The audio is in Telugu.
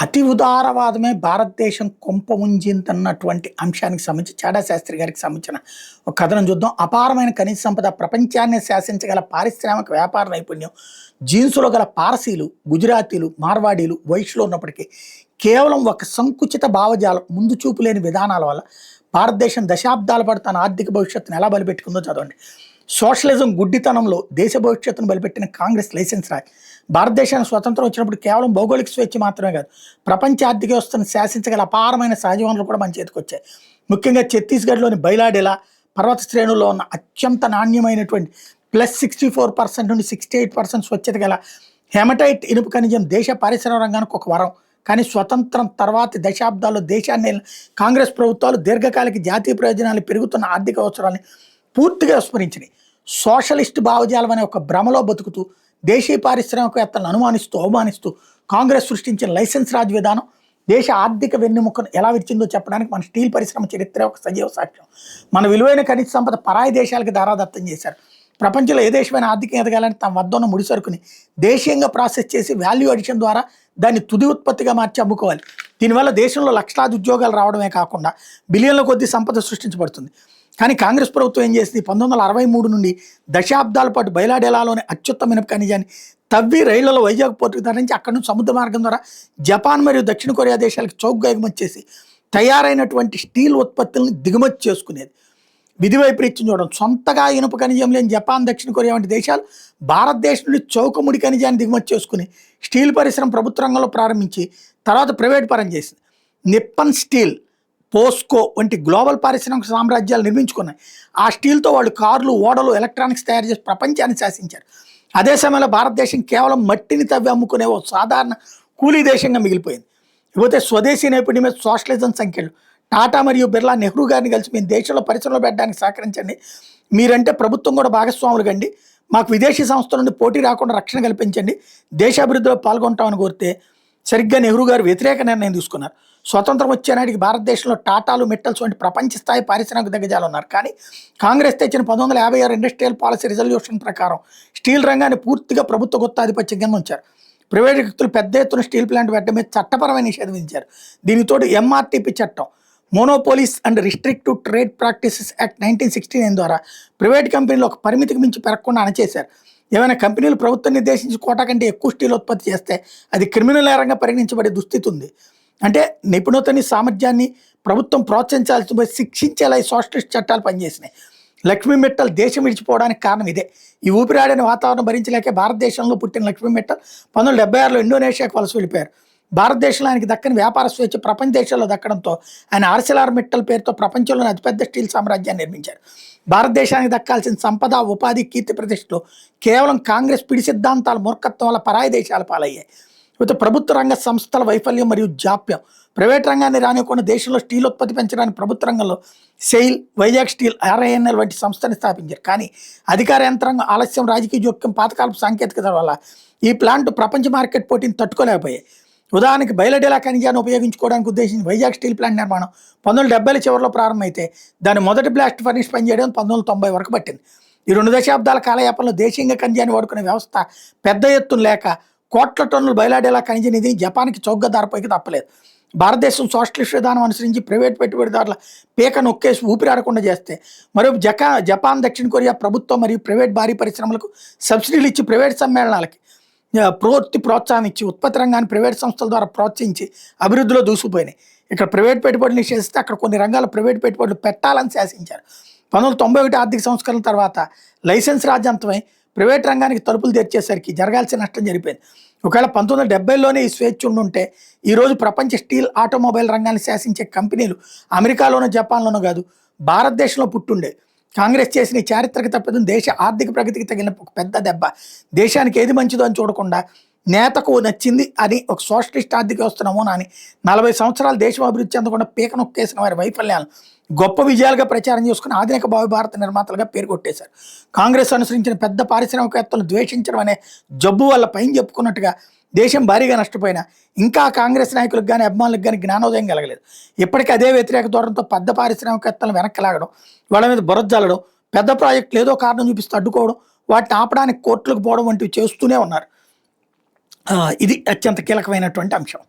అతి ఉదారవాదమే భారతదేశం కొంపముంజిందన్నటువంటి అంశానికి సంబంధించి చాడా శాస్త్రి గారికి సంబంధించిన ఒక కథనం చూద్దాం. అపారమైన ఖనిజ సంపద, ప్రపంచాన్ని శాసించగల పారిశ్రామిక వ్యాపార నైపుణ్యం, జీన్సులో గల పారసీలు, గుజరాతీలు, మార్వాడీలు, వైశ్యులు ఉన్నప్పటికీ కేవలం ఒక సంకుచిత భావజాలం, ముందు చూపు లేని విధానాల వల్ల భారతదేశం దశాబ్దాల పాటు తన ఆర్థిక భవిష్యత్తును ఎలా బలిపెట్టుకుందో చదవండి. సోషలిజం గుడ్డితనంలో దేశ భవిష్యత్తును బలిపెట్టిన కాంగ్రెస్ లైసెన్స్ రాజ్ భారతదేశానికి స్వతంత్రం వచ్చినప్పుడు కేవలం భౌగోళిక స్వేచ్ఛ మాత్రమే కాదు, ప్రపంచ ఆర్థిక వ్యవస్థను శాసించగల అపారమైన సహజ వనరులు కూడా మన చేతికి వచ్చాయి. ముఖ్యంగా ఛత్తీస్గఢ్లోని బైలాడెలా పర్వత శ్రేణుల్లో ఉన్న అత్యంత నాణ్యమైనటువంటి +64% నుండి 68% స్వచ్ఛత గల హెమటైట్ ఇనుప ఖనిజం దేశ పారిశ్రామిక రంగానికి ఒక వరం. కానీ స్వతంత్రం తర్వాతి దశాబ్దాల్లో దేశాన్ని కాంగ్రెస్ ప్రభుత్వాలు దీర్ఘకాలిక జాతీయ ప్రయోజనాలు, పెరుగుతున్న ఆర్థిక అవసరాలని పూర్తిగా విస్మరించినాయి. సోషలిస్ట్ భావజాలం అనే ఒక భ్రమలో బతుకుతూ దేశీయ పారిశ్రామికవేత్తలను అనుమానిస్తూ అవమానిస్తూ కాంగ్రెస్ సృష్టించిన లైసెన్స్ రాజ్ విధానం దేశ ఆర్థిక వెన్నెముకను ఎలా విరిచిందో చెప్పడానికి మన స్టీల్ పరిశ్రమ చరిత్ర ఒక సజీవ సాక్ష్యం. మన విలువైన ఖనిజ సంపద పరాయి దేశాలకు దారాదత్తం చేశారు. ప్రపంచంలో ఏ దేశమైన ఆర్థికం ఎదగాలని తమ వద్ద ఉన్న ముడిసరుకుని దేశీయంగా ప్రాసెస్ చేసి వాల్యూ అడిషన్ ద్వారా దాన్ని తుది ఉత్పత్తిగా మార్చి అమ్ముకోవాలి. దీనివల్ల దేశంలో లక్షలాది ఉద్యోగాలు రావడమే కాకుండా బిలియన్ల కొద్దీ సంపద సృష్టించబడుతుంది. కానీ కాంగ్రెస్ ప్రభుత్వం ఏం చేసింది? 1963 నుండి దశాబ్దాల పాటు బైలాడెలాలోని అత్యుత్తమ ఇనుప ఖనిజాన్ని తవ్వి రైళ్లలో వైజాగ్ పోర్టుకు తరలించి అక్కడి నుంచి సముద్ర మార్గం ద్వారా జపాన్ మరియు దక్షిణ కొరియా దేశాలకు చౌకగా ఎగుమతి చేసి తయారైనటువంటి స్టీల్ ఉత్పత్తులను దిగుమతి చేసుకునేది. విధి వైపరీత్యం చూడడం, సొంతగా ఇనుప ఖనిజం లేని జపాన్, దక్షిణ కొరియా వంటి దేశాలు భారతదేశం నుండి చౌక ముడి ఖనిజాన్ని దిగుమతి చేసుకుని స్టీల్ పరిశ్రమ ప్రభుత్వ రంగంలో ప్రారంభించి తర్వాత ప్రైవేట్ పరం చేసింది. నిప్పన్ స్టీల్, పోస్కో వంటి గ్లోబల్ పారిశ్రామిక సామ్రాజ్యాలు నిర్మించుకున్నాయి. ఆ స్టీల్తో వాళ్ళు కార్లు, ఓడలు, ఎలక్ట్రానిక్స్ తయారు చేసి ప్రపంచాన్ని శాసించారు. అదే సమయంలో భారతదేశం కేవలం మట్టిని తవ్వి అమ్ముకునే ఓ సాధారణ కూలీ దేశంగా మిగిలిపోయింది. ఇకపోతే స్వదేశీ నైపుణ్యం మీద సోషలిజం సంఖ్యలు టాటా మరియు బిర్లా నెహ్రూ గారిని కలిసి మేము దేశంలో పరిశ్రమలు పెట్టడానికి సహకరించండి, మీరంటే ప్రభుత్వం కూడా భాగస్వాములు కండి, మాకు విదేశీ సంస్థల నుండి పోటీ రాకుండా రక్షణ కల్పించండి, దేశాభివృద్ధిలో పాల్గొంటామని కోరితే సరిగ్గా నెహ్రూ గారు వ్యతిరేక నిర్ణయం తీసుకున్నారు. స్వతంత్రం వచ్చే నాటికి భారతదేశంలో టాటాలు, మెటల్స్ వంటి ప్రపంచ స్థాయి పారిశ్రామిక దిగ్గజాలు ఉన్నారు. కానీ కాంగ్రెస్ తెచ్చిన 1956 ఇండస్ట్రియల్ పాలసీ రిజల్యూషన్ ప్రకారం స్టీల్ రంగాన్ని పూర్తిగా ప్రభుత్వ గుత్తాధిపత్యం కింద ఉంచారు. ప్రైవేట్ వ్యక్తులు పెద్ద ఎత్తున స్టీల్ ప్లాంట్ పెట్టడం మీద చట్టపరమైన నిషేధం విధించారు. దీనితో ఎంఆర్టీపీ చట్టం, monopolies and restrictive trade practices act 1969 ద్వారా ప్రైవేట్ కంపెనీలు ఒక పరిమితికి మించి పెరగకుండా అణచేశారు. ఏమైనా కంపెనీలు ప్రభుత్వం నిర్దేశించి కోటా కంటే ఎక్కువ స్టీల్ ఉత్పత్తి చేస్తే అది క్రిమినల్ నేరంగా పరిగణించబడే దుస్థితి ఉంది. అంటే నిపుణతని, సామర్థ్యాన్ని ప్రభుత్వం ప్రోత్సహించాల్సి పోయి శిక్షించేలా ఈ సోషలిస్ట్ చట్టాలు పనిచేసినాయి. లక్ష్మీ మిట్టల్ దేశం విడిచిపోవడానికి కారణం ఇదే. ఈ ఊపిరాడని వాతావరణం భరించలేక భారతదేశంలో పుట్టిన లక్ష్మీ మిట్టల్ 1976లో ఇండోనేషియాకు వలస వెళ్ళిపోయారు. భారతదేశంలో ఆయనకి దక్కని వ్యాపార స్వేచ్ఛ ప్రపంచ దేశాల్లో దక్కడంతో ఆయన ఆర్సెలార్ మిట్టల్ పేరుతో ప్రపంచంలోని అతిపెద్ద స్టీల్ సామ్రాజ్యాన్ని నిర్మించారు. భారతదేశానికి దక్కాల్సిన సంపద, ఉపాధి, కీర్తి ప్రతిష్టలు కేవలం కాంగ్రెస్ పిడి సిద్ధాంతాల మూర్ఖత్వం వల్ల పరాయి దేశాల పాలయ్యాయి. అయితే ప్రభుత్వ రంగ సంస్థల వైఫల్యం మరియు జాప్యం ప్రైవేట్ రంగాన్ని రానివ్వకుండా దేశంలో స్టీల్ ఉత్పత్తి పెంచడానికి ప్రభుత్వ రంగంలో సెయిల్, వైజాగ్ స్టీల్, RINL వంటి సంస్థని స్థాపించారు. కానీ అధికార యంత్రాంగం ఆలస్యం, రాజకీయ జోక్యం, పాతకాలపు సాంకేతికత వల్ల ఈ ప్లాంట్ ప్రపంచ మార్కెట్ పోటీని తట్టుకోలేకపోయాయి. ఉదాహరణకి బైలాడెలా ఖనిజాన్ని ఉపయోగించుకోవడానికి ఉద్దేశించిన వైజాగ్ స్టీల్ ప్లాంట్ నిర్మాణం 1970ల చివరిలో ప్రారంభమైతే దాని మొదటి బ్లాస్ట్ ఫర్నిష్ పనిచేయడం 1990 వరకు పట్టింది. ఈ 2 దశాబ్దాల కాలయాపనలో దేశీయంగా ఖనిజాన్ని వాడుకునే వ్యవస్థ పెద్ద ఎత్తున లేక కోట్ల టన్నులు బైలాడెలా ఖనిజ నిధిని జపాన్కి చౌకగా దారిపోయికి తప్పలేదు. భారతదేశం సోషలిస్ట్ విధానం అనుసరించి ప్రైవేట్ పెట్టుబడిదారుల పీక నొక్కేసి ఊపిరాడకుండా చేస్తే మరో జపాన్, దక్షిణ కొరియా ప్రభుత్వం మరియు ప్రైవేట్ భారీ పరిశ్రమలకు సబ్సిడీలు ఇచ్చి ప్రైవేట్ సమ్మేళనాలకి ప్రోత్సాహం ఇచ్చి ఉత్పత్తి రంగాన్ని ప్రైవేట్ సంస్థల ద్వారా ప్రోత్సహించి అభివృద్ధిలో దూసుకుపోయినాయి. ఇక్కడ ప్రైవేట్ పెట్టుబడులు నిషేధిస్తే అక్కడ కొన్ని రంగాల ప్రైవేట్ పెట్టుబడులు పెట్టాలని శాసించారు. 1991 ఆర్థిక సంస్కరణ తర్వాత లైసెన్స్ రాజ్యాంతమై ప్రైవేట్ రంగానికి తలుపులు తెరిచేసరికి జరగాల్సిన నష్టం జరిపోయింది. ఒకవేళ 1970లోనే ఈ స్వేచ్ఛ ఉండుంటే ఈరోజు ప్రపంచ స్టీల్, ఆటోమొబైల్ రంగాన్ని శాసించే కంపెనీలు అమెరికాలోనూ, జపాన్లోనూ కాదు భారతదేశంలో పుట్టుండే. కాంగ్రెస్ చేసిన ఈ చారిత్రక తప్పిదం దేశ ఆర్థిక ప్రగతికి తగిన ఒక పెద్ద దెబ్బ. దేశానికి ఏది మంచిదో అని చూడకుండా నేతకు నచ్చింది అని ఒక సోషలిస్ట్ ఆర్థిక వ్యవస్థ నమూనా అని 40 సంవత్సరాలు దేశం అభివృద్ధి చెందకుండా పీక నొక్కేసిన వారి వైఫల్యాలను గొప్ప విజయాలుగా ప్రచారం చేసుకుని ఆధునిక భారత నిర్మాతలుగా పేరు కొట్టేశారు. కాంగ్రెస్ అనుసరించిన పెద్ద పారిశ్రామికవేత్తలను ద్వేషించడం అనే జబ్బు వల్ల పైన చెప్పుకున్నట్టుగా దేశం భారీగా నష్టపోయినా ఇంకా కాంగ్రెస్ నాయకులకు కానీ అభిమానులకు కానీ జ్ఞానోదయం కలగలేదు. ఇప్పటికీ అదే వ్యతిరేక ధోరణితో పెద్ద పారిశ్రామికవేత్తలను వెనక్కి లాగడం, వాళ్ళ మీద బురదల్లడం, పెద్ద ప్రాజెక్టులు ఏదో కారణం చూపిస్తూ అడ్డుకోవడం, వాటిని ఆపడానికి కోర్టులకు పోవడం వంటివి చేస్తూనే ఉన్నారు. ఇది అత్యంత కీలకమైనటువంటి అంశం.